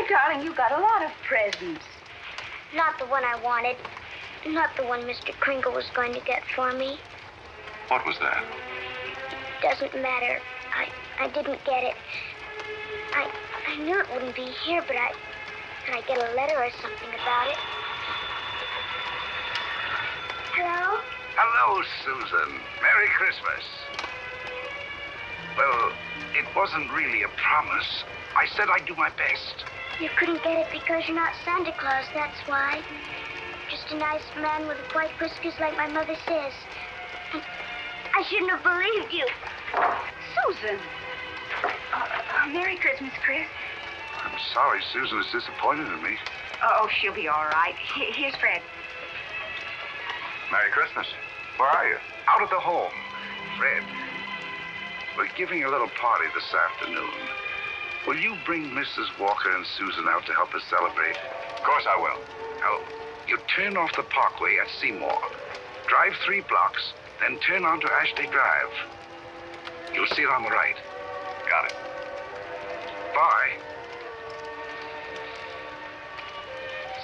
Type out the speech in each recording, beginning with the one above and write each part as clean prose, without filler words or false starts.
darling, you got a lot of presents. Not the one I wanted. Not the one Mr. Kringle was going to get for me. What was that? It doesn't matter. I didn't get it. I knew it wouldn't be here, but can I get a letter or something about it? Hello? Hello, Susan. Merry Christmas. Well, it wasn't really a promise. I said I'd do my best. You couldn't get it because you're not Santa Claus, that's why. Just a nice man with a white whiskers like my mother says. And I shouldn't have believed you. Susan. Merry Christmas, Chris. I'm sorry Susan is disappointed in me. Oh, she'll be all right. Here's Fred. Merry Christmas. Where are you? Out at the home. Fred, we're giving a little party this afternoon. Will you bring Mrs. Walker and Susan out to help us celebrate? Of course I will. Now, you turn off the parkway at Seymour. Drive 3 blocks, then turn onto Ashley Drive. You'll see it on the right. Got it. Bye.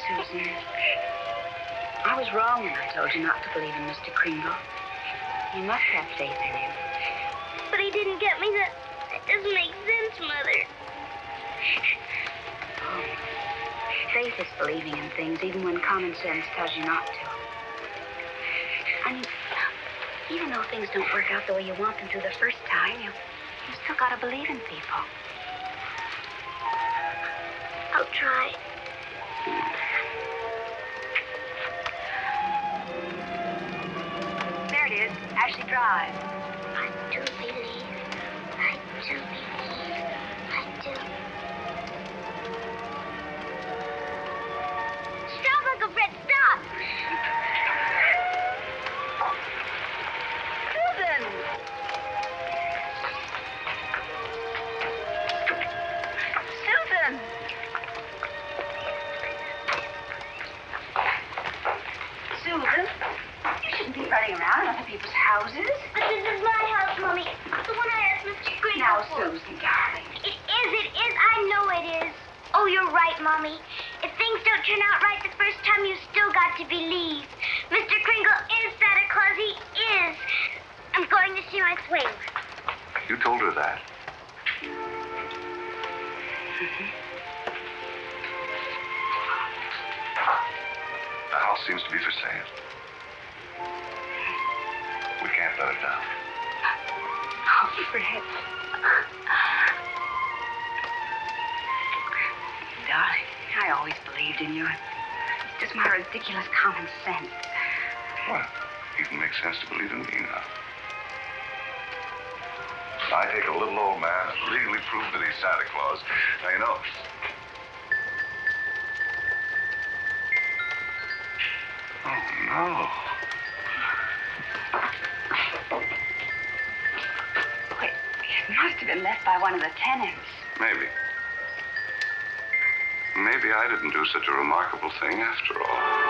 Susan, I was wrong when I told you not to believe in Mr. Kringle. You must have faith in him. But he didn't get me that. That doesn't make sense, Mother. Oh, faith is believing in things even when common sense tells you not to. I mean, even though things don't work out the way you want them to the first time, you still gotta believe in people. I'll try. There it is, Ashley Drive. I do believe. I do believe. I do. Stop, Uncle Fred, stop! Susan! Susan! Susan, you shouldn't be running around in other people's houses. But this is my house, Mommy. The one I asked Mr. Kringle Now, for. Susan, darling. It is. I know it is. Oh, you're right, Mommy. If things don't turn out right the first time, you still got to believe. Mr. Kringle is Santa Claus. He is. I'm going to see my swing. You told her that. The house seems to be for sale. We can't let it down. Oh, Fred. Darling, I always believed in you. It's just my ridiculous common sense. Well, you can make sense to believe in me now. I take a little old man and legally prove that he's Santa Claus. Now, you know. Oh, no. Wait, it must have been left by one of the tenants. Maybe. Maybe I didn't do such a remarkable thing after all.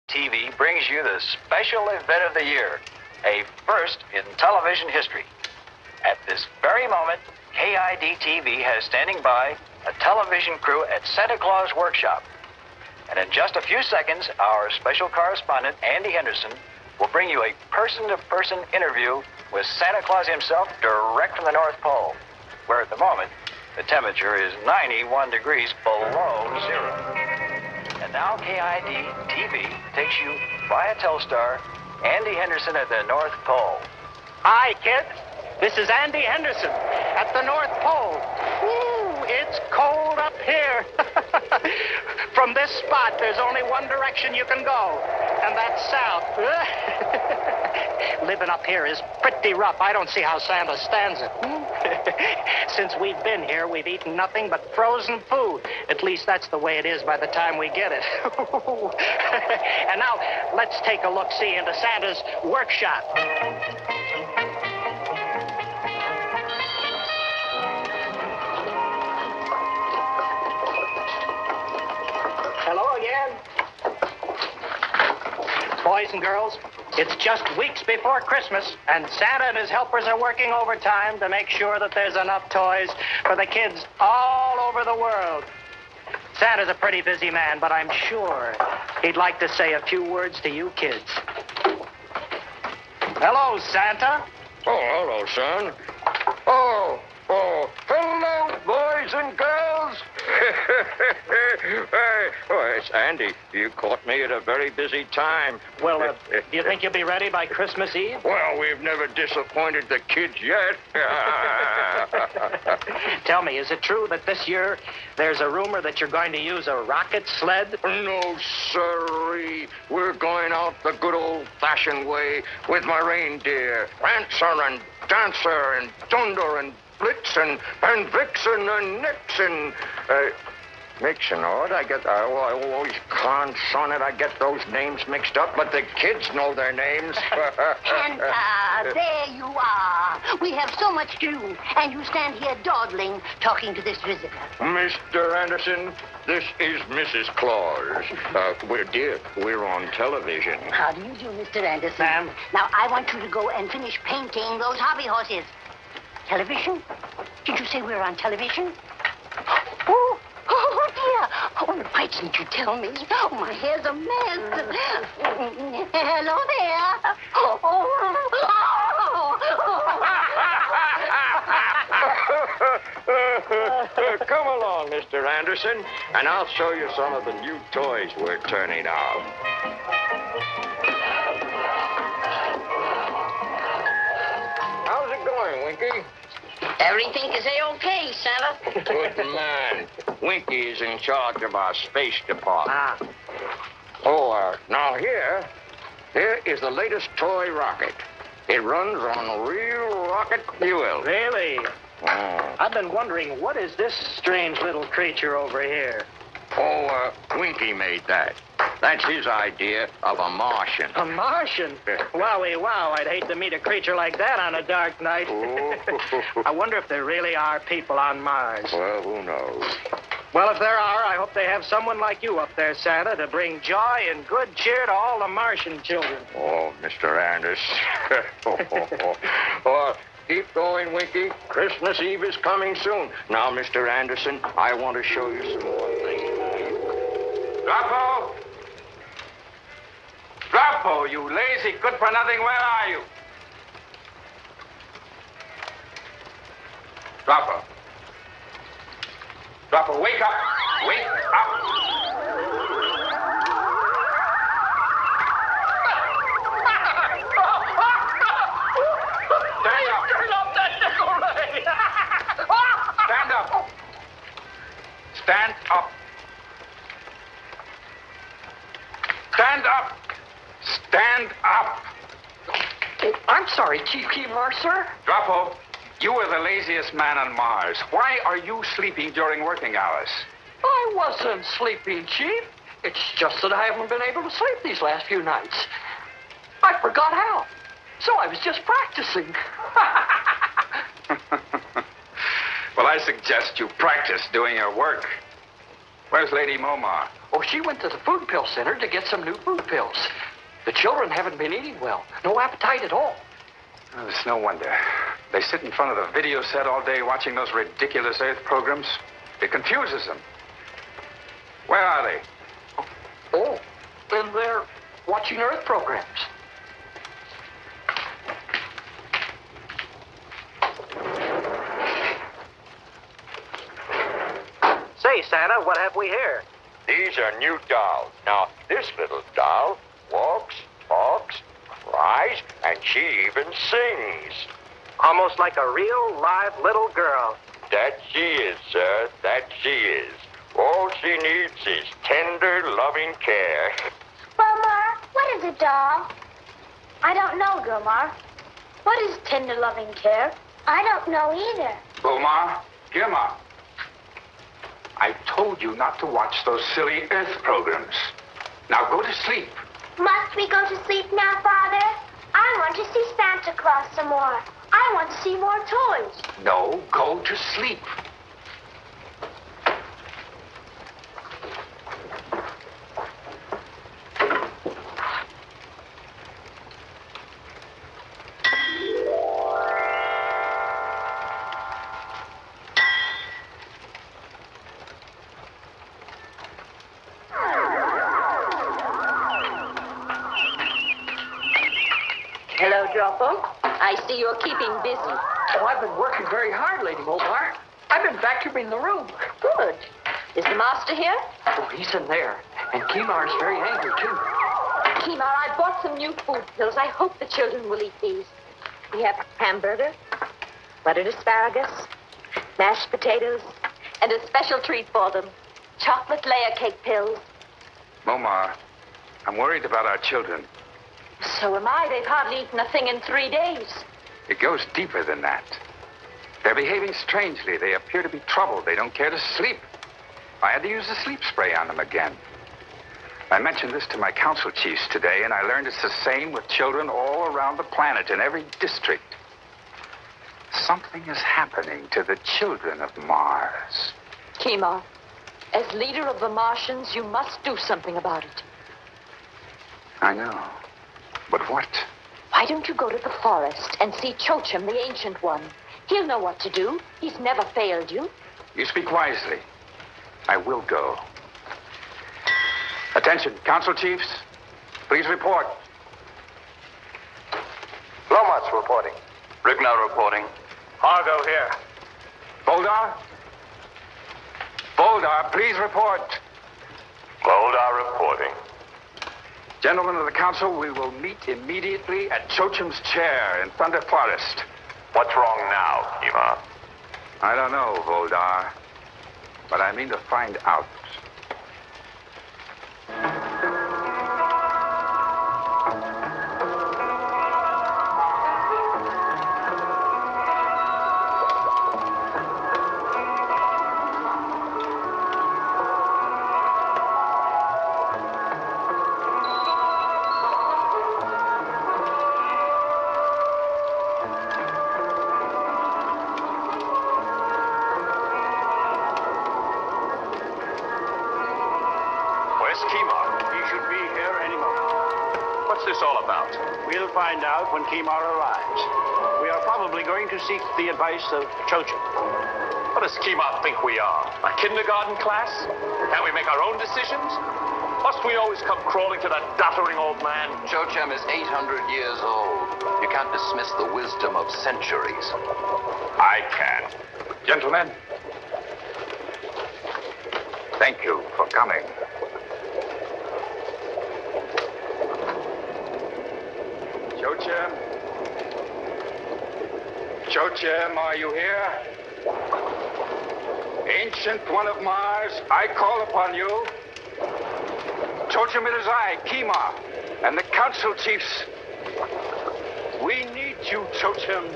TV brings you the special event of the year, a first in television history. At this very moment, KID TV has standing by a television crew at Santa Claus Workshop. And in just a few seconds, our special correspondent, Andy Henderson, will bring you a person-to-person interview with Santa Claus himself direct from the North Pole, where at the moment, the temperature is 91 degrees below zero. And now KID TV takes you via Telstar, Andy Henderson at the North Pole. Hi, kids. This is Andy Henderson at the North Pole. Woo, it's cold up here. From this spot, there's only one direction you can go, and that's south. Living up here is pretty rough. I don't see how Santa stands it. Since we've been here, we've eaten nothing but frozen food. At least that's the way it is by the time we get it. And now, let's take a look-see into Santa's workshop. Hello again. Boys and girls, it's just weeks before Christmas, and Santa and his helpers are working overtime to make sure that there's enough toys for the kids all over the world. Santa's a pretty busy man, but I'm sure he'd like to say a few words to you kids. Hello, Santa. Oh, hello, son. Oh, hello, boys and girls. Oh, it's Andy. You caught me at a very busy time. Well, do you think you'll be ready by Christmas Eve? Well, we've never disappointed the kids yet. Tell me, is it true that this year there's a rumor that you're going to use a rocket sled? No, sirree. We're going out the good old-fashioned way with my reindeer. Prancer and Dancer and Dunder and Blitzen and Vixen and Nixon. Mixon, what? I always consonant. I get those names mixed up, but the kids know their names. And there you are. We have so much to do, and you stand here dawdling, talking to this visitor. Mr. Anderson, this is Mrs. Claus. We're on television. How do you do, Mr. Anderson? Ma'am? Now, I want you to go and finish painting those hobby horses. Television? Did you say we were on television? Oh, dear. Oh, why didn't you tell me? Oh, my hair's a mess. Hello there. Come along, Mr. Anderson, and I'll show you some of the new toys we're turning out. Everything is A-OK, Santa. Good man. Winky is in charge of our space department. Ah. Oh, now here is the latest toy rocket. It runs on real rocket fuel. Really? Oh. I've been wondering, what is this strange little creature over here? Oh, Winky made that. That's his idea of a Martian. A Martian? Wowie wow, I'd hate to meet a creature like that on a dark night. I wonder if there really are people on Mars. Well, who knows? Well, if there are, I hope they have someone like you up there, Santa, to bring joy and good cheer to all the Martian children. Oh, Mr. Anders. Oh, keep going, Winky. Christmas Eve is coming soon. Now, Mr. Anderson, I want to show you some more things. Drapo! Drapo, you lazy good-for-nothing, where are you? Drapo. Drapo, wake up! Wake up! Stand up! Turn off that decorator! Stand up! Stand up! Stand up! Stand up! I'm sorry, Chief Keemar, sir. Drapo, you are the laziest man on Mars. Why are you sleeping during working hours? I wasn't sleeping, Chief. It's just that I haven't been able to sleep these last few nights. I forgot how. So I was just practicing. Well, I suggest you practice doing your work. Where's Lady Momar? Oh, she went to the food pill center to get some new food pills. The children haven't been eating well. No appetite at all. Oh, it's no wonder. They sit in front of the video set all day watching those ridiculous Earth programs. It confuses them. Where are they? Oh, then they're watching Earth programs. Say, Santa, what have we here? These are new dolls. Now, this little doll walks, talks, cries, and she even sings. Almost like a real, live little girl. That she is, sir. That she is. All she needs is tender, loving care. Gilmar, what is a doll? I don't know, Gilmar. What is tender, loving care? I don't know either. Omar, Gilmar. I told you not to watch those silly Earth programs. Now go to sleep. Must we go to sleep now, Father? I want to see Santa Claus some more. I want to see more toys. No, go to sleep. Hello, Drapo. I see you're keeping busy. Oh, I've been working very hard, Lady Momar. I've been vacuuming the room. Good. Is the master here? Oh, he's in there. And Keemar's very angry, too. Keemar, I bought some new food pills. I hope the children will eat these. We have hamburger, buttered asparagus, mashed potatoes, and a special treat for them. Chocolate layer cake pills. Momar, I'm worried about our children. So am I. They've hardly eaten a thing in 3 days. It goes deeper than that. They're behaving strangely. They appear to be troubled. They don't care to sleep. I had to use the sleep spray on them again. I mentioned this to my council chiefs today, and I learned it's the same with children all around the planet in every district. Something is happening to the children of Mars. Keemar, as leader of the Martians, you must do something about it. I know. But what? Why don't you go to the forest and see Chochim, the Ancient One? He'll know what to do. He's never failed you. You speak wisely. I will go. Attention, council chiefs. Please report. Lomas reporting. Rignall reporting. Argo here. Boldar? Boldar, please report. Boldar reporting. Gentlemen of the council, we will meet immediately at Chochim's chair in Thunder Forest. What's wrong now, Ema? I don't know, Voldar, but I mean to find out. We'll find out when Kimar arrives. We are probably going to seek the advice of Chochen. What does Kimar think we are? A kindergarten class? Can't we make our own decisions? Must we always come crawling to that doddering old man? Chochem is 800 years old. You can't dismiss the wisdom of centuries. I can. Gentlemen, thank you for coming. Chochem? Chochem, are you here? Ancient one of Mars, I call upon you. Chochem, it is I, Kimar, and the council chiefs. We need you, Chochem.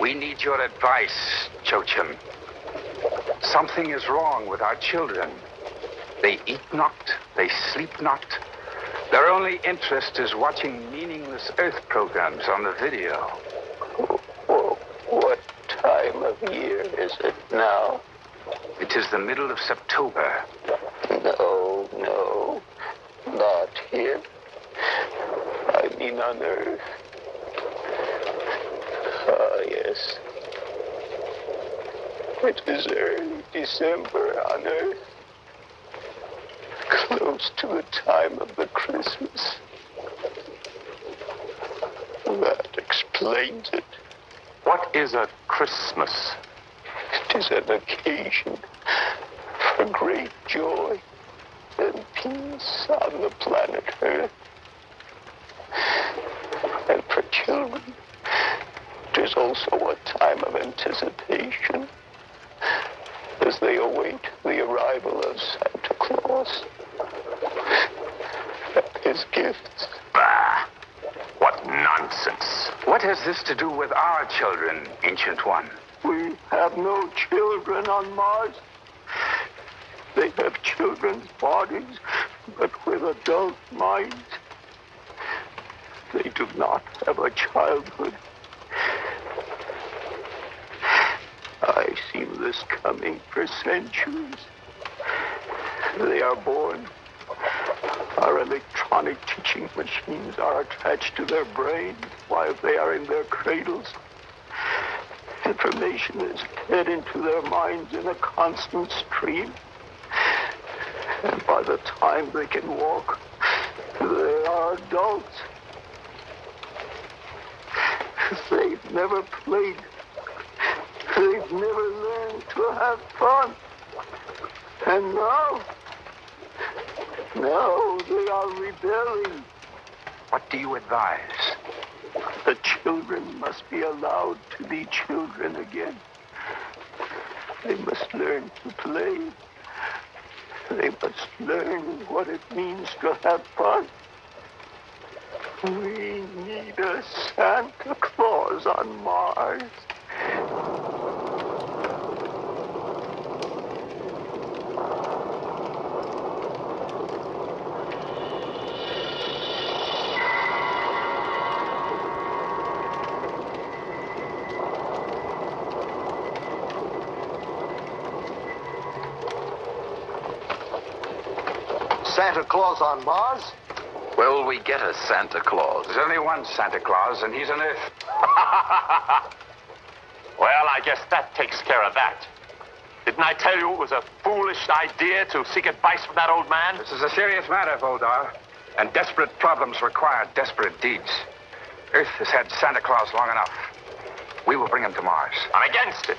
We need your advice, Chochem. Something is wrong with our children. They eat not, they sleep not. Their only interest is watching meaningless Earth programs on the video. What time of year is it now? It is the middle of September. No, not here. I mean on Earth. Ah, yes. It is early December on Earth. Close to the time of the Christmas. That explains it. What is a Christmas? It is an occasion for great joy and peace on the planet Earth. And for children, it is also a time of anticipation as they await the arrival of Santa Claus and his gifts. Bah! What nonsense. What has this to do with our children, Ancient One? We have no children on Mars. They have children's bodies, but with adult minds. They do not have a childhood. I've seen this coming for centuries. They are born. Our electronic teaching machines are attached to their brains while they are in their cradles. Information is fed into their minds in a constant stream. And by the time they can walk, they are adults. They've never played. They've never learned to have fun. And now they are rebelling. What do you advise? The children must be allowed to be children again. They must learn to play. They must learn what it means to have fun. We need a Santa Claus on Mars. Santa Claus on Mars? Will we get a Santa Claus? There's only one Santa Claus, and he's on Earth. Well, I guess that takes care of that. Didn't I tell you it was a foolish idea to seek advice from that old man? This is a serious matter, Voldar. And desperate problems require desperate deeds. Earth has had Santa Claus long enough. We will bring him to Mars. I'm against it.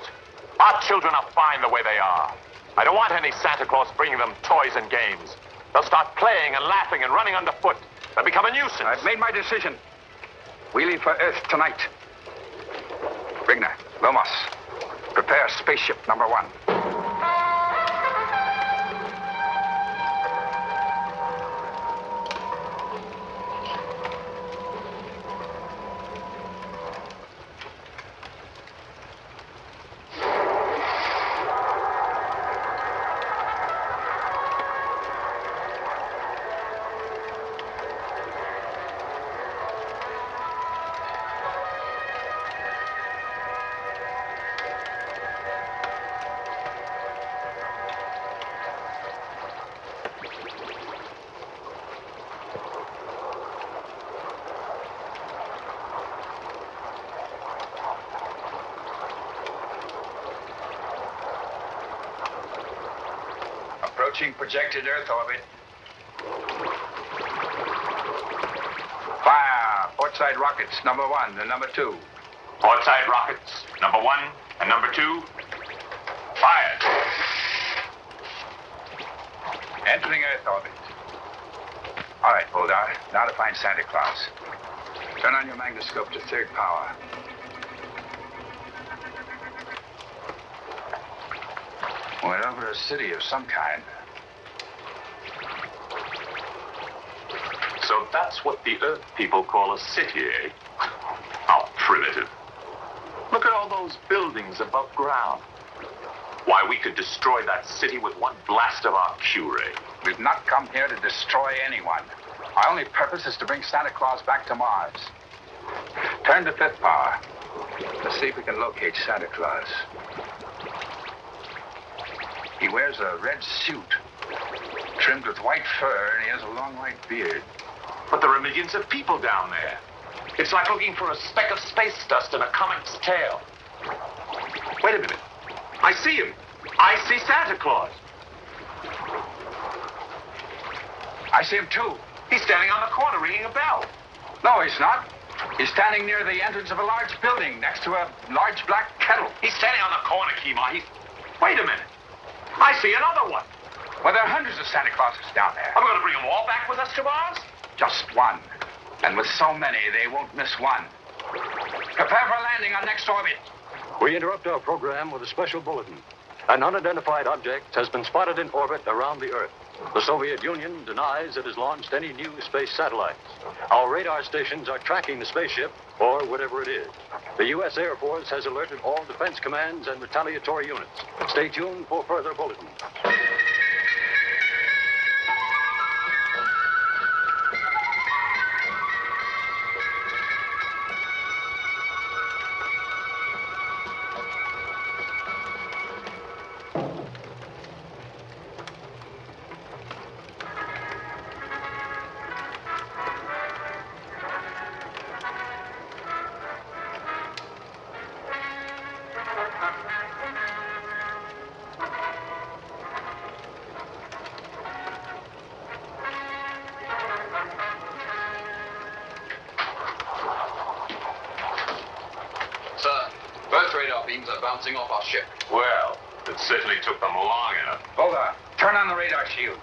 Our children are fine the way they are. I don't want any Santa Claus bringing them toys and games. They'll start playing and laughing and running underfoot. They'll become a nuisance. I've made my decision. We leave for Earth tonight. Rigner, Lomos, prepare spaceship number 1. Approaching projected Earth orbit. Fire! Portside rockets, number 1 and number 2. Portside rockets, number 1 and number 2. Fired. Entering Earth orbit. All right, Voldar. Now to find Santa Claus. Turn on your magnascope to 3rd power. We're over a city of some kind. So that's what the Earth people call a city, eh? How primitive. Look at all those buildings above ground. Why, we could destroy that city with one blast of our Q-ray. We've not come here to destroy anyone. Our only purpose is to bring Santa Claus back to Mars. Turn to 5th power. Let's see if we can locate Santa Claus. He wears a red suit, trimmed with white fur, and he has a long white beard. But there are millions of people down there. It's like looking for a speck of space dust in a comic's tail. Wait a minute. I see him. I see Santa Claus. I see him too. He's standing on the corner ringing a bell. No, he's not. He's standing near the entrance of a large building next to a large black kettle. He's standing on the corner, Kima. Wait a minute. I see another one. Well, there are hundreds of Santa Clauses down there. Are we going to bring them all back with us to Mars? Just one. And with so many, they won't miss one. Prepare for landing on next orbit. We interrupt our program with a special bulletin. An unidentified object has been spotted in orbit around the Earth. The Soviet Union denies it has launched any new space satellites. Our radar stations are tracking the spaceship, or whatever it is. The U.S. Air Force has alerted all defense commands and retaliatory units. Stay tuned for further bulletins. Bouncing off our ship. Well, it certainly took them long enough. Hold on. Turn on the radar shield.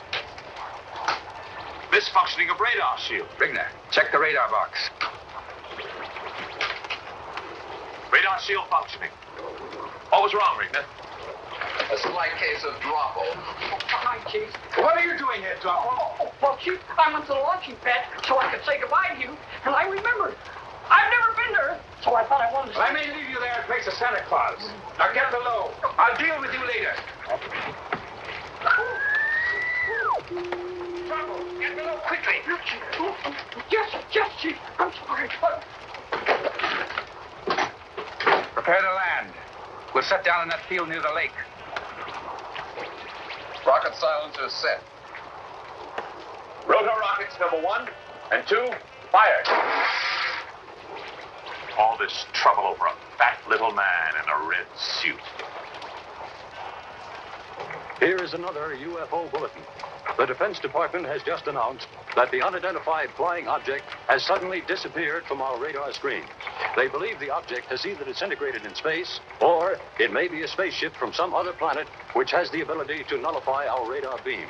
Misfunctioning of radar shield. Rigner, check the radar box. Radar shield functioning. What was wrong, Rigner? A slight case of Droppo. Hi, Chief. What are you doing here, Droppo? Well, Chief, I went to the launching pad so I could say goodbye to you, and I remembered. I've never been to Earth, so I thought I wanted to... Well, I may leave you there in place of Santa Claus. Now get below. I'll deal with you later. Droppo, get below quickly. Yes, Chief. I'm sorry. Prepare to land. We'll set down in that field near the lake. Rocket silencers set. Rotor rockets number 1 and 2, fired. All this trouble over a fat little man in a red suit. Here is another UFO bulletin. The Defense Department has just announced that the unidentified flying object has suddenly disappeared from our radar screens. They believe the object has either disintegrated in space, or it may be a spaceship from some other planet which has the ability to nullify our radar beams.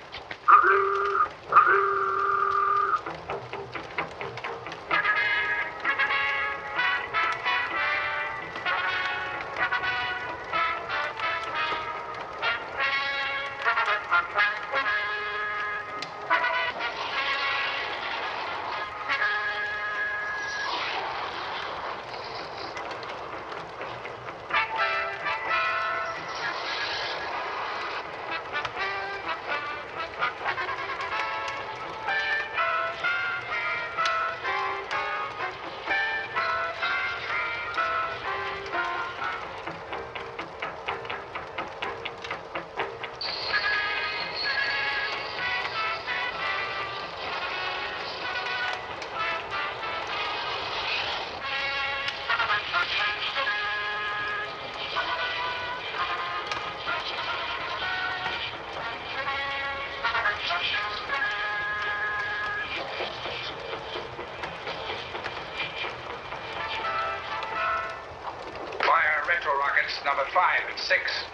Number 5 and 6.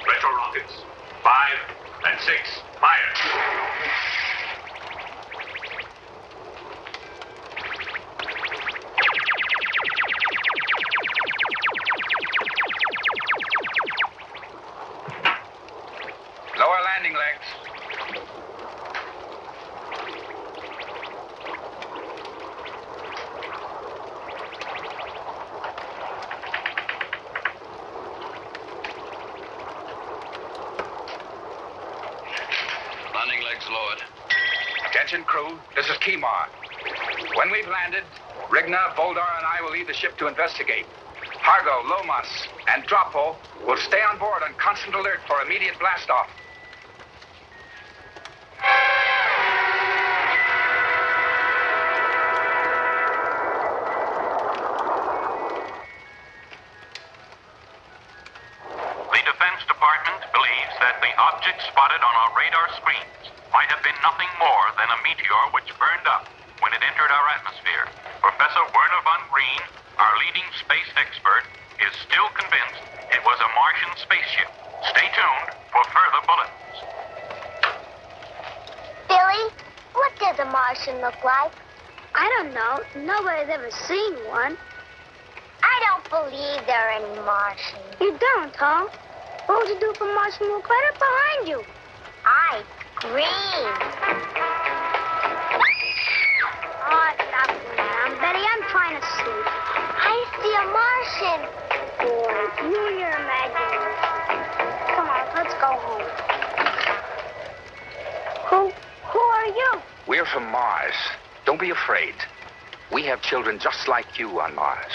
Retro rockets. 5 and 6. Fire. Lower landing legs. Landing legs lowered. Attention, crew. This is Kimar. When we've landed, Rigna, Boldar, and I will leave the ship to investigate. Hargo, Lomas, and Dropo will stay on board on constant alert for immediate blast-off. The Defense Department believes that the object spotted on our radar screens might have been nothing more than a meteor which burned up when it entered our atmosphere. Professor Werner von Green, our leading space expert, is still convinced it was a Martian spaceship. Stay tuned for further bulletins. Billy, what does a Martian look like? I don't know. Nobody's ever seen one. I don't believe there are any Martians. You don't, huh? What would you do if a Martian walked right up behind you? I'd scream. Oh, stop now, Betty. I'm trying to sleep. I see a Martian. Boy, you and your imagination. Come on, let's go home. Who are you? We're from Mars. Don't be afraid. We have children just like you on Mars.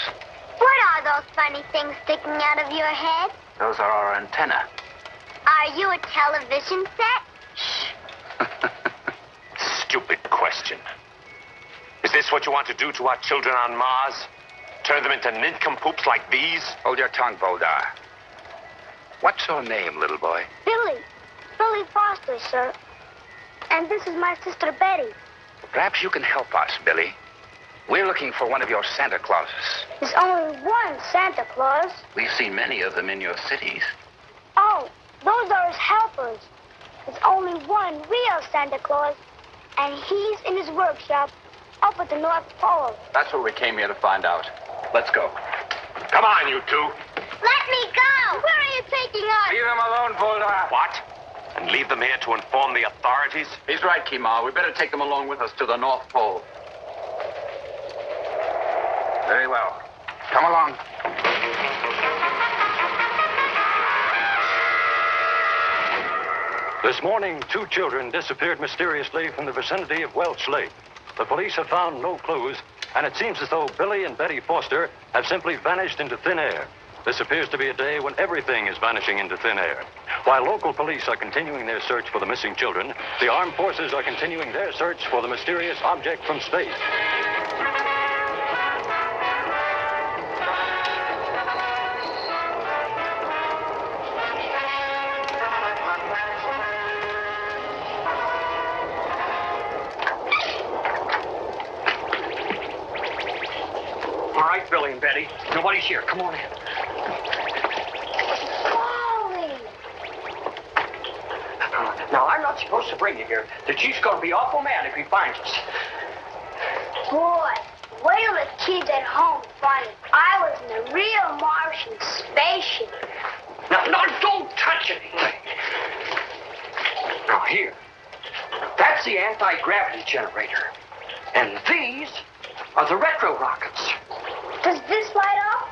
What are those funny things sticking out of your head? Those are our antennae. Are you a television set? Stupid question. Is this what you want to do to our children on Mars? Turn them into nincompoops like these? Hold your tongue, Boldar. What's your name, little boy? Billy. Billy Foster, sir. And this is my sister Betty. Perhaps you can help us, Billy. We're looking for one of your Santa Clauses. There's only one Santa Claus. We've seen many of them in your cities. Oh, those are his helpers. There's only one real Santa Claus, and he's in his workshop up at the North Pole. That's what we came here to find out. Let's go. Come on, you two. Let me go! Where are you taking us? Leave them alone, Boldar. What? And leave them here to inform the authorities? He's right, Kimar. We better take them along with us to the North Pole. Very well. Come along. This morning, 2 children disappeared mysteriously from the vicinity of Welch Lake. The police have found no clues, and it seems as though Billy and Betty Foster have simply vanished into thin air. This appears to be a day when everything is vanishing into thin air. While local police are continuing their search for the missing children, the armed forces are continuing their search for the mysterious object from space. Billy and Betty. Nobody's here. Come on in. Wally! Now, I'm not supposed to bring you here. The chief's going to be awful mad if he finds us. Boy, wait till the kids at home find I was in a real Martian spaceship. Now, don't touch anything. Now, here. That's the anti-gravity generator. And these are the retro rockets. Does this light up?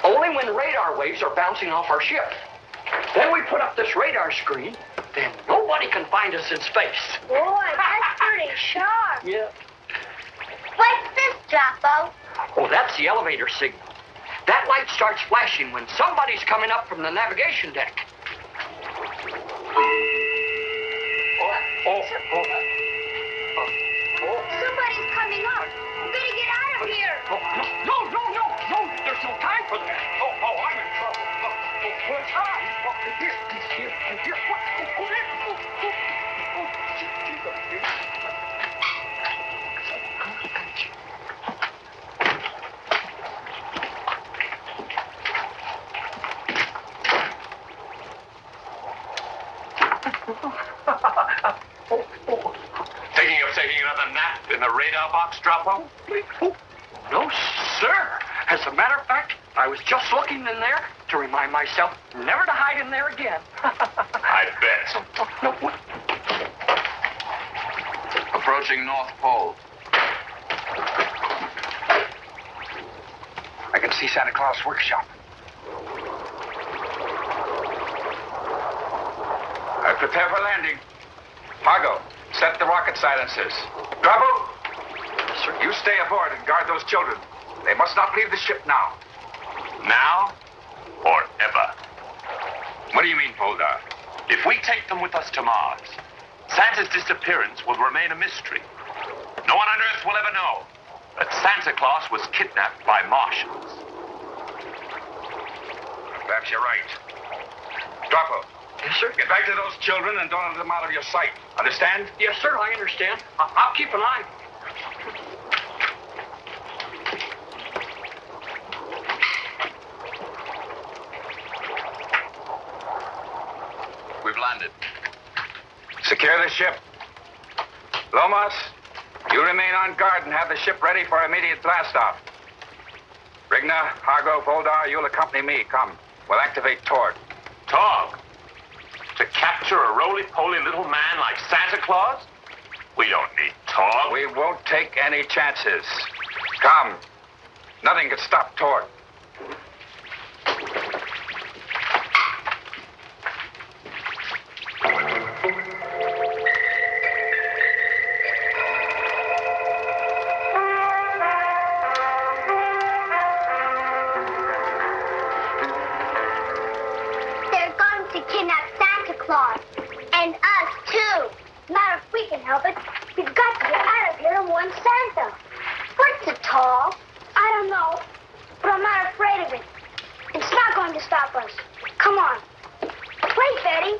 Only when radar waves are bouncing off our ship. Then we put up this radar screen, then nobody can find us in space. Boy, that's pretty sharp. Yeah. What's this, Joppo? Oh, that's the elevator signal. That light starts flashing when somebody's coming up from the navigation deck. Somebody's coming up. We better get out of here. No. There's no time for that. I'm in trouble. Taking another nap in the radar box, Droppo? No, sir. As a matter of fact, I was just looking in there to remind myself never to hide in there again. I bet. Approaching North Pole. I can see Santa Claus' workshop. I prepare for landing. Margot, set the rocket silencers. Bravo! Sir, you stay aboard and guard those children. They must not leave the ship now. Now or ever. What do you mean, Poldar? If we take them with us to Mars, Santa's disappearance will remain a mystery. No one on Earth will ever know that Santa Claus was kidnapped by Martians. Perhaps you're right. Droppo. Yes, sir? Get back to those children and don't let them out of your sight. Understand? Yes, sir, I understand. I'll keep an eye. We've landed. Secure the ship. Lomas, you remain on guard and have the ship ready for immediate blast-off. Rigna, Hargo, Voldar, you'll accompany me. Come. We'll activate Torg. Torg? To capture a roly-poly little man like Santa Claus? We don't need Torg. We won't take any chances. Come. Nothing can stop Torg. And us, too. Not if we can help it. We've got to get out of here and warn Santa. What's it, Tall? I don't know, but I'm not afraid of it. It's not going to stop us. Come on. Wait, Betty.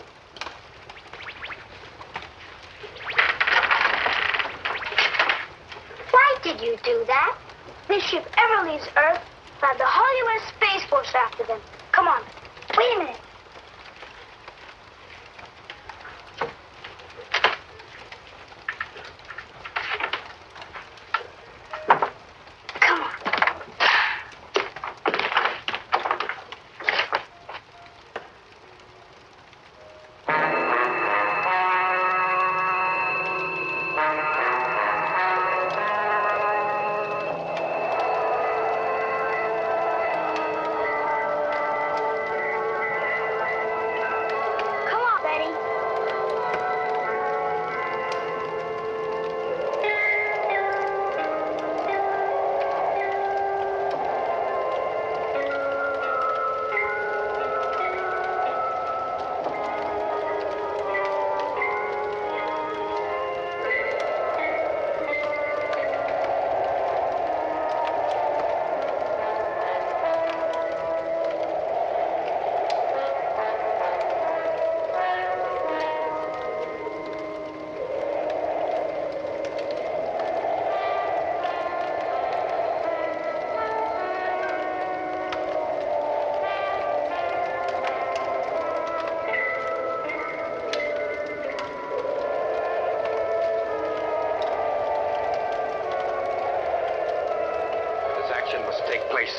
Why did you do that? This ship ever leaves Earth, we'll have the whole U.S. Space Force after them. Come on. Wait a minute.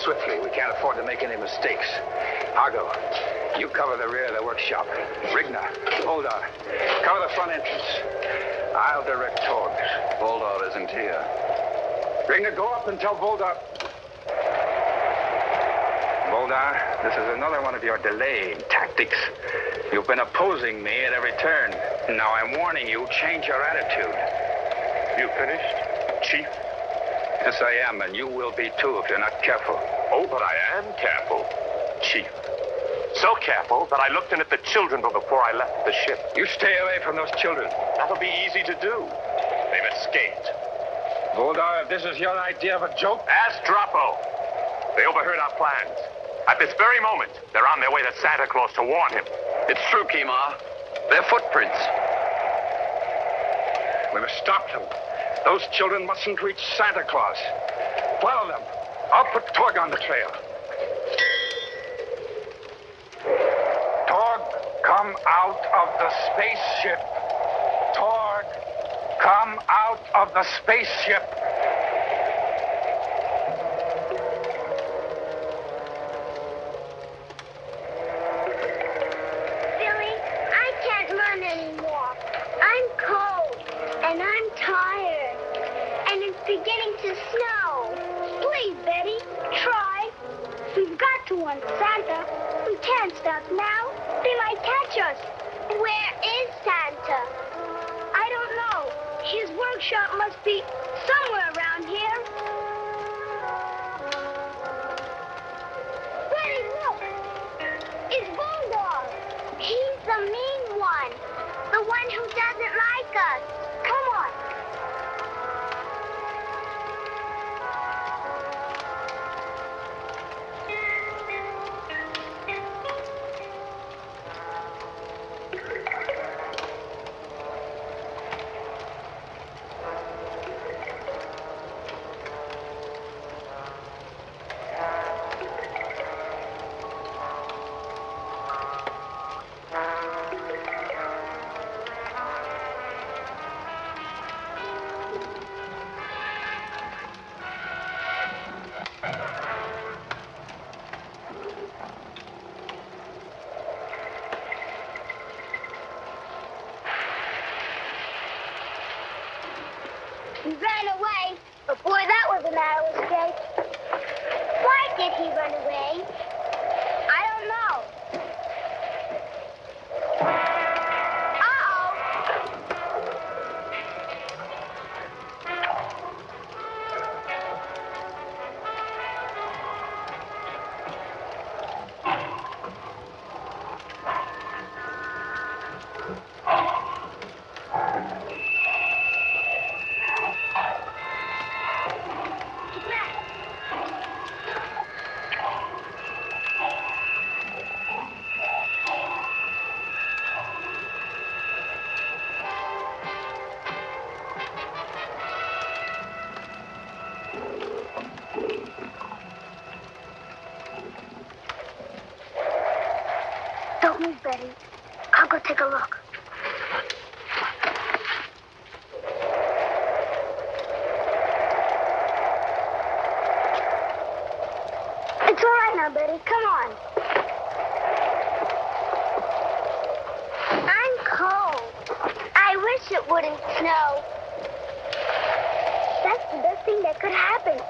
swiftly. We can't afford to make any mistakes. Argo, you cover the rear of the workshop. Rigna, Voldar, cover the front entrance. I'll direct Torgs. Voldar isn't here. Rigna, go up and tell Voldar. Voldar, this is another one of your delaying tactics. You've been opposing me at every turn. Now I'm warning you, change your attitude. You finished, Chief? Yes, I am, and you will be too if you're not careful. Oh, but I am careful, Chief. So careful that I looked in at the children before I left the ship. You stay away from those children. That'll be easy to do. They've escaped. Voldar, if this is your idea of a joke... Ask Drapo. They overheard our plans. At this very moment, they're on their way to Santa Claus to warn him. It's true, Kima. They're footprints. We must stop them. Those children mustn't reach Santa Claus. Follow them. I'll put Torg on the trail. Torg, come out of the spaceship. Torg, come out of the spaceship. Billy, I can't run anymore. I'm cold, and I'm tired, and it's beginning to snow. Please, Betty, try. We've got to warn Santa. We can't stop now. They might catch us. Where is Santa? I don't know. His workshop must be somewhere around here. Betty, look. It's Bulldog. He's the mean one. The one who doesn't like us. Come on. He ran away. But boy, that was a narrow escape. Why did he run away? I don't know. Don't move, Betty. I'll go take a look. It's all right now, Betty. Come on. I'm cold. I wish it wouldn't snow. That's the best thing that could happen.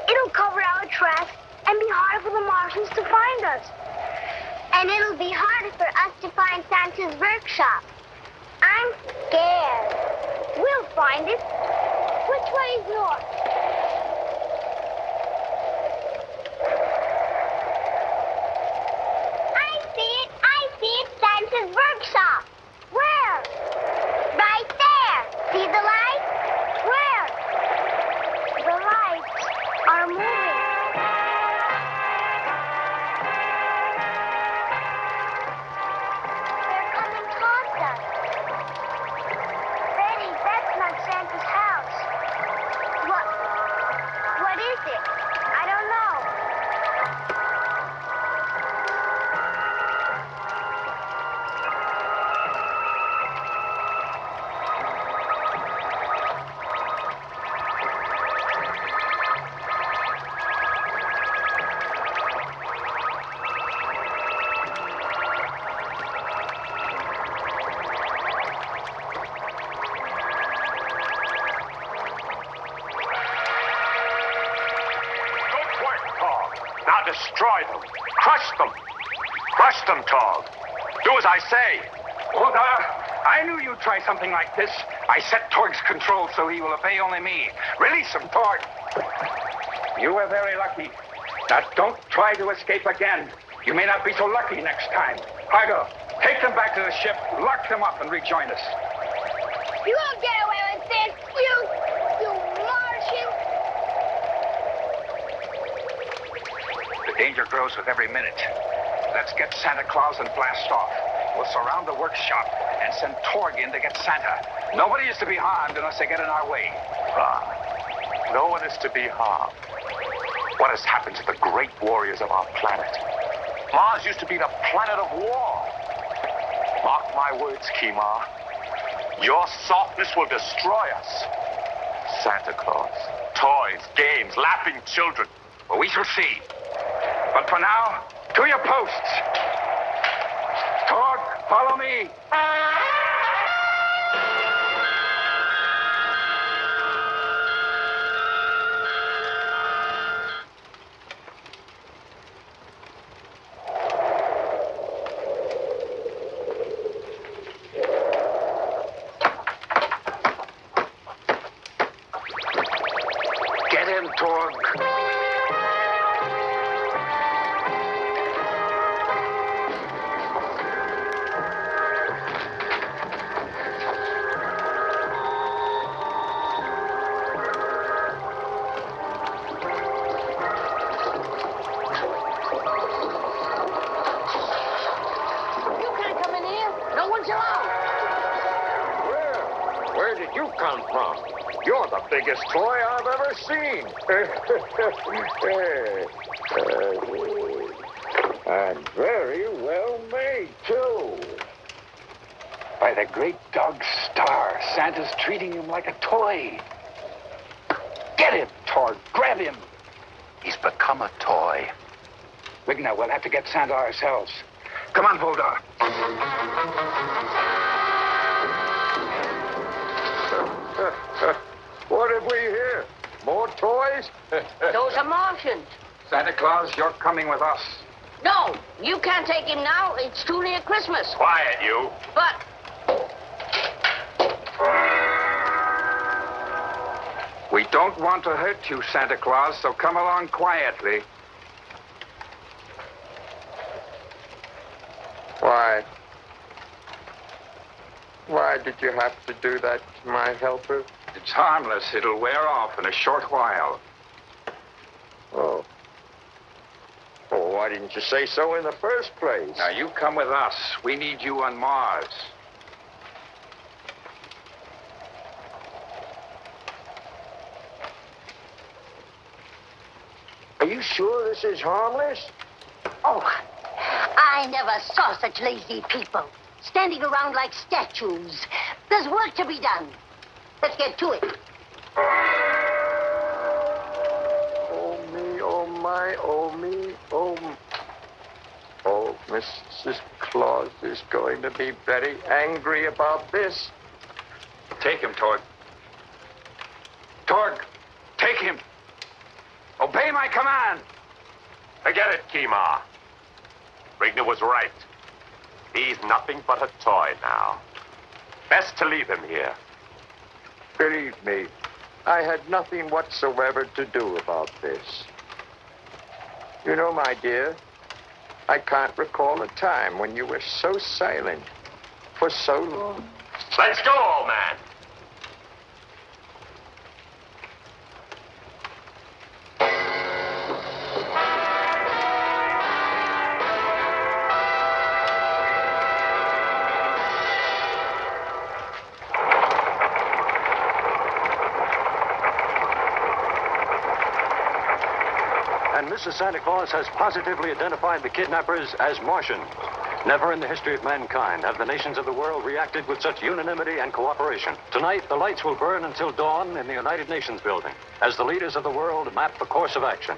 It'll cover our tracks and be harder for the Martians to find us. And it'll be harder for us to find Santa's workshop. I'm scared. We'll find it. Which way is north? I see it. Santa's workshop. Where? Right there. See the light? Where? The lights are moving. Santa's house. What is it? I don't know. Destroy them. Crush them. Crush them, Tog. Do as I say. I knew you'd try something like this. I set Torg's control so he will obey only me. Release him, Torg. You were very lucky. Now don't try to escape again. You may not be so lucky next time. Hargo, take them back to the ship, lock them up, and rejoin us. You won't get away with this, you Martian! The danger grows with every minute. Let's get Santa Claus and blast off. We'll surround the workshop and send Torg in to get Santa. Nobody is to be harmed unless they get in our way. No one is to be harmed. What has happened to the great warriors of our planet? Mars used to be the planet of war. Mark my words, Kima. Your softness will destroy us. Santa Claus, toys, games, laughing children. Well, we shall see. But for now, to your posts. Torg, follow me. Get him, Torg. Where did you come from? You're the biggest toy I've ever seen. And very well made, too. By the great dog Star, Santa's treating him like a toy. Get him, Torg. Grab him. He's become a toy. Wigner, we'll have to get Santa ourselves. Come on, Voldar. What have we here? More toys? Those are Martians. Santa Claus, you're coming with us. No, you can't take him now. It's too near Christmas. Quiet, you. But We don't want to hurt you, Santa Claus, so come along quietly. Why did you have to do that to my helper? It's harmless. It'll wear off in a short while. Oh. Oh, why didn't you say so in the first place? Now, you come with us. We need you on Mars. Are you sure this is harmless? Oh, I never saw such lazy people. Standing around like statues. There's work to be done. Let's get to it. Oh, me, oh, my, oh, me, oh. Oh, Mrs. Claus is going to be very angry about this. Take him, Torg. Torg, take him. Obey my command. Forget it, Kima. Rigner was right. He's nothing but a toy now. Best to leave him here. Believe me, I had nothing whatsoever to do about this. You know, my dear, I can't recall a time when you were so silent for so long. Let's go, old man. Mrs. Santa Claus has positively identified the kidnappers as Martians. Never in the history of mankind have the nations of the world reacted with such unanimity and cooperation. Tonight, the lights will burn until dawn in the United Nations building as the leaders of the world map the course of action.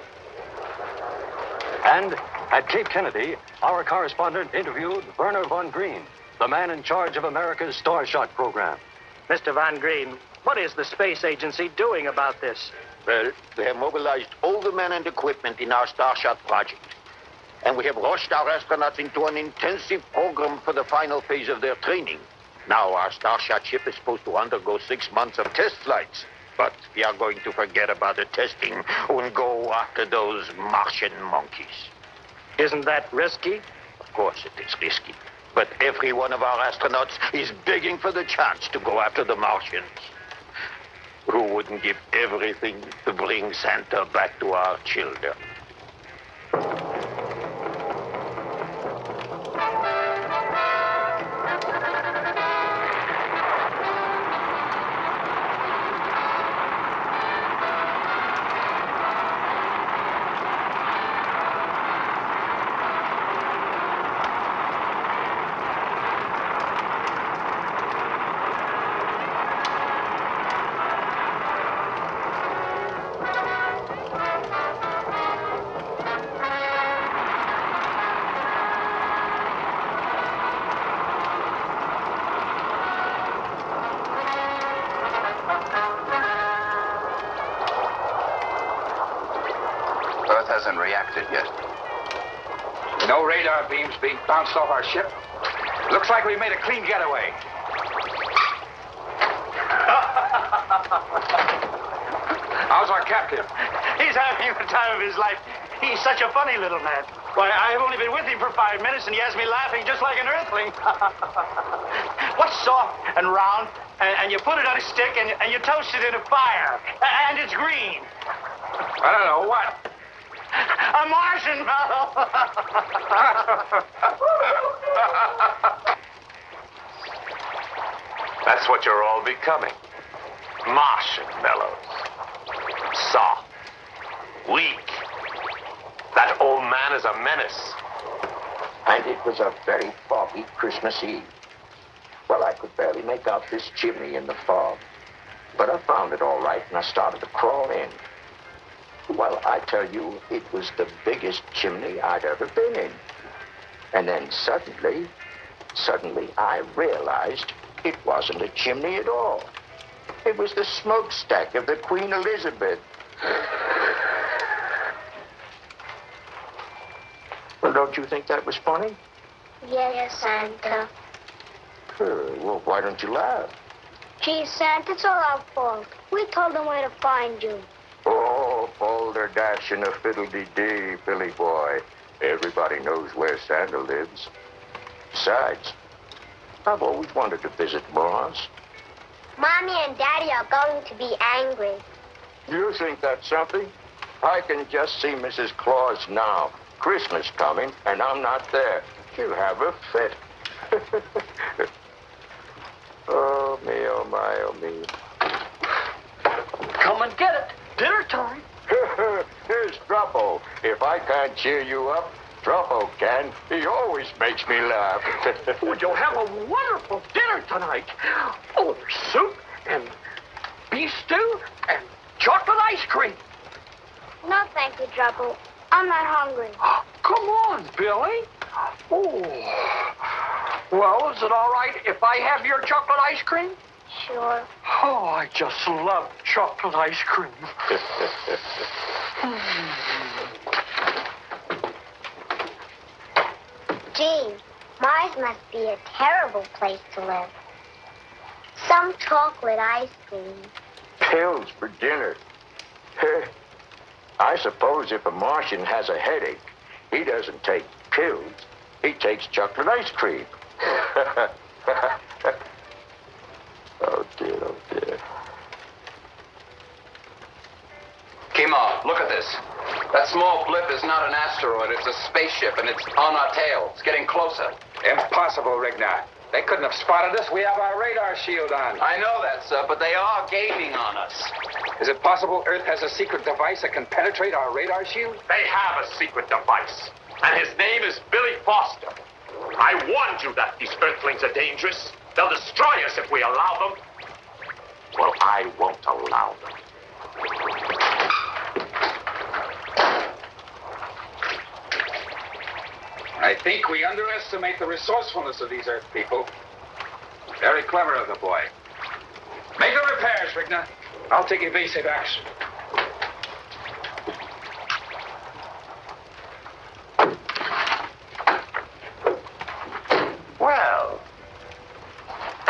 And at Cape Kennedy, our correspondent interviewed Werner von Green, the man in charge of America's Starshot program. Mr. Von Green, what is the space agency doing about this? Well, they have mobilized all the men and equipment in our Starshot project. And we have rushed our astronauts into an intensive program for the final phase of their training. Now our Starshot ship is supposed to undergo 6 months of test flights. But we are going to forget about the testing and go after those Martian monkeys. Isn't that risky? Of course it is risky. But every one of our astronauts is begging for the chance to go after the Martians. Who wouldn't give everything to bring Santa back to our children? Hasn't reacted yet. No radar beams being bounced off our ship. Looks like we made a clean getaway. How's our captain? He's having the time of his life. He's such a funny little man. Why, I've only been with him for 5 minutes, and he has me laughing just like an earthling. What's soft and round, and you put it on a stick, and you toast it in a fire, and it's green? I don't know, what? A marshmallow! That's what you're all becoming. Marshmallows. Soft. Weak. That old man is a menace. And it was a very foggy Christmas Eve. Well, I could barely make out this chimney in the fog. But I found it all right, and I started to crawl in. Well, I tell you, it was the biggest chimney I'd ever been in. And then suddenly I realized it wasn't a chimney at all. It was the smokestack of the Queen Elizabeth. Well, don't you think that was funny? Yes, Santa. Well, why don't you laugh? Gee, Santa, it's all our fault. We told them where to find you. Oh, balderdash and a fiddle-dee-dee, Billy boy. Everybody knows where Santa lives. Besides, I've always wanted to visit Mars. Mommy and Daddy are going to be angry. You think that's something? I can just see Mrs. Claus now. Christmas coming, and I'm not there. She'll have a fit. Oh, me, oh, my, oh, me. Come and get it. Dinner time. Here's Troppo. If I can't cheer you up, Troppo can. He always makes me laugh. Would you have a wonderful dinner tonight? Oh, there's soup and beef stew and chocolate ice cream. No, thank you, Trouble. I'm not hungry. Come on, Billy. Oh. Well, is it all right if I have your chocolate ice cream? Sure. Oh, I just love chocolate ice cream. Gee, Mars must be a terrible place to live. Some chocolate ice cream. Pills for dinner. I suppose if a Martian has a headache, he doesn't take pills. He takes chocolate ice cream. Oh, dear, oh, dear. Kima, look at this. That small blip is not an asteroid. It's a spaceship, and it's on our tail. It's getting closer. Impossible, Rigna. They couldn't have spotted us. We have our radar shield on. I know that, sir, but they are gaining on us. Is it possible Earth has a secret device that can penetrate our radar shield? They have a secret device, and his name is Billy Foster. I warned you that these Earthlings are dangerous. They'll destroy us if we allow them. Well, I won't allow them. I think we underestimate the resourcefulness of these Earth people. Very clever of the boy. Make the repairs, Rigna. I'll take evasive action.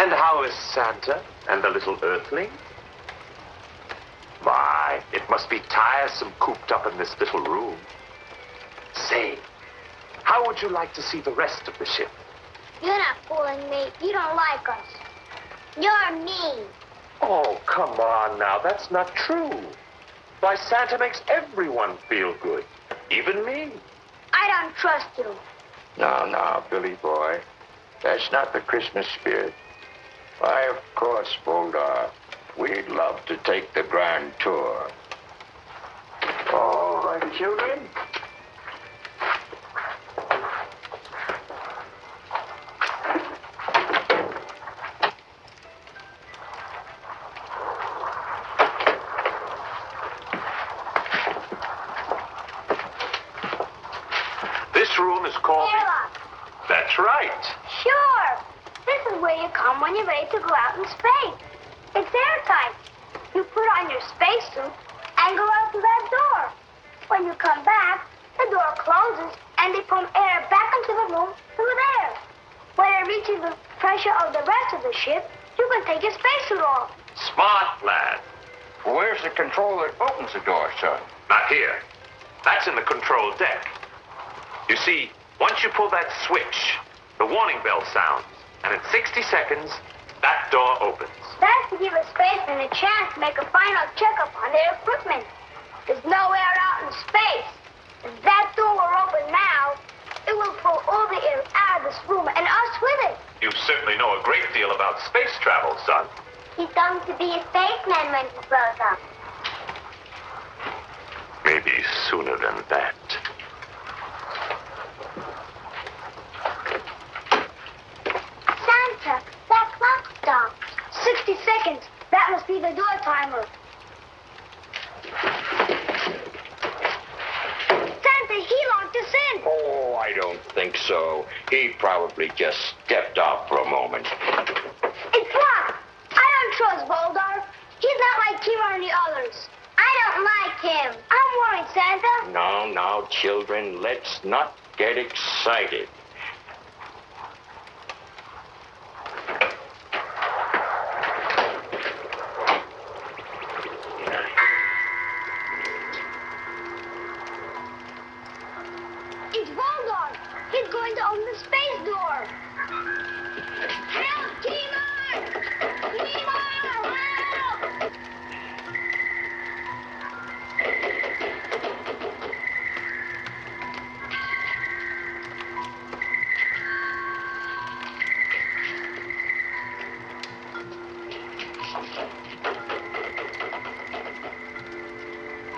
And how is Santa and the little earthling? My, it must be tiresome cooped up in this little room. Say, how would you like to see the rest of the ship? You're not fooling me. You don't like us. You're mean. Oh, come on now. That's not true. Why, Santa makes everyone feel good. Even me. I don't trust you. No, Billy boy. That's not the Christmas spirit. Why, of course, Boldar. We'd love to take the grand tour. All right, children. This room is called... Airlock. That's right. Sure. This is where you come when you're ready to go out in space. It's airtight. You put on your spacesuit and go out to that door. When you come back, the door closes and they pump air back into the room through there. When it reaches the pressure of the rest of the ship, you can take your spacesuit off. Smart lad. Where's the control that opens the door, son? Not here. That's in the control deck. You see, once you pull that switch, the warning bell sounds, and in 60 seconds, that door opens. That's to give a spaceman a chance to make a final checkup on their equipment. There's no air out in space. If that door were open now, it will pull all the air out of this room and us with it. You certainly know a great deal about space travel, son. He's going to be a spaceman when he grows up. Maybe sooner than that. Santa, that clock stopped. 60 seconds. That must be the door timer. Santa, he locked us in. Oh, I don't think so. He probably just stepped off for a moment. It's locked. I don't trust Boldar. He's not like Kima and the others. I don't like him. I'm worried, Santa. Now, children, let's not get excited. It's Boldar. He's going to open the space door. Help, Kima! Kima, help!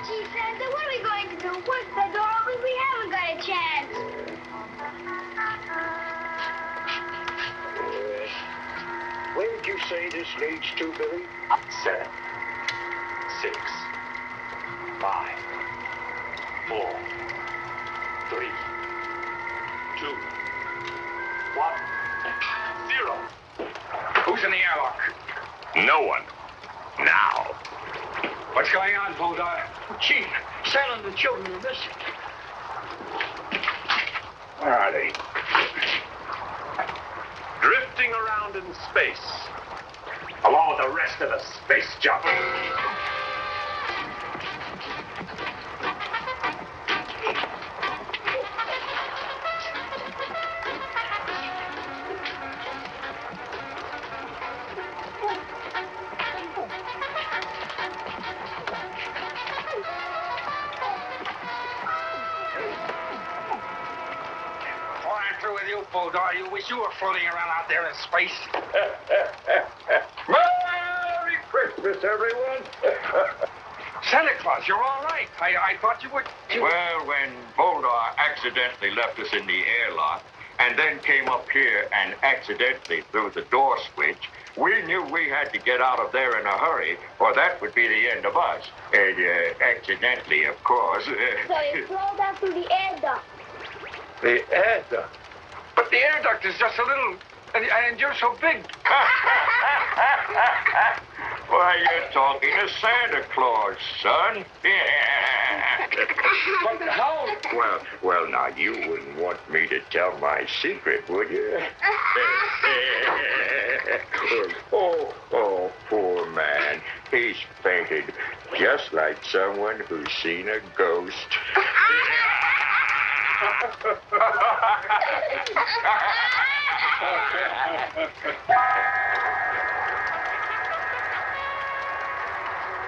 Gee, Santa, what are we going to do? Once the door opens, we haven't got a chance. Where did you say this leads to, Billy? 7, 6, 5, 4, 3, 2, 1, 0. Who's in the airlock? No one. Now. What's going on, Boldar? Chief, Sal and the children are missing. Where are they? Drifting around in space, along with the rest of the space junk. Through with you, Boldar. You wish you were floating around out there in space. Merry Christmas, everyone. Santa Claus, you're all right. I thought you would... Well, when Boldar accidentally left us in the airlock and then came up here and accidentally threw the door switch, we knew we had to get out of there in a hurry, or that would be the end of us. And accidentally, of course. So you flow down through the air duct. The air duct? But the air duct is just a little... And you're so big. Why, you're talking to Santa Claus, son. But how? Well, now, you wouldn't want me to tell my secret, would you? Oh, poor man. He's fainted, just like someone who's seen a ghost.